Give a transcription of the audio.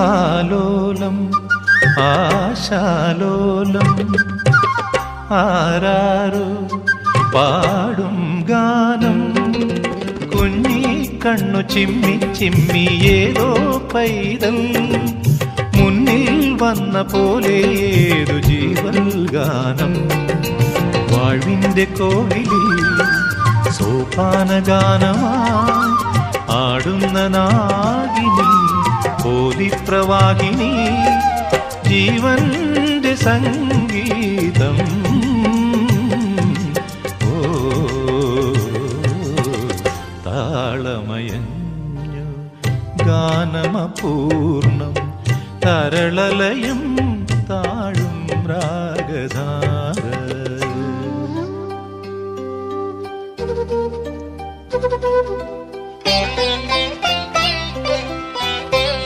ആലോലം ആശാലോലം ആരാരോ പാടും ഗാനം കുഞ്ഞി കണ്ണു ചിമ്മി ചിമ്മി ഏതോ പൈതൽ മുന്നിൽ വന്ന പോലെ ഏതു ജീവൽ ഗാനം വാഴ്വിന്റെ കോവിലിൽ സോപാന ഗാനമായി ആടുന്ന നാഗിനി പോലിപ്രവാഹിനി ജീവന്റെ സംഗീതം ഓ താളമയഞ്ഞു ഗാനമപൂർണം തരളലയം താഴും രാഗധാ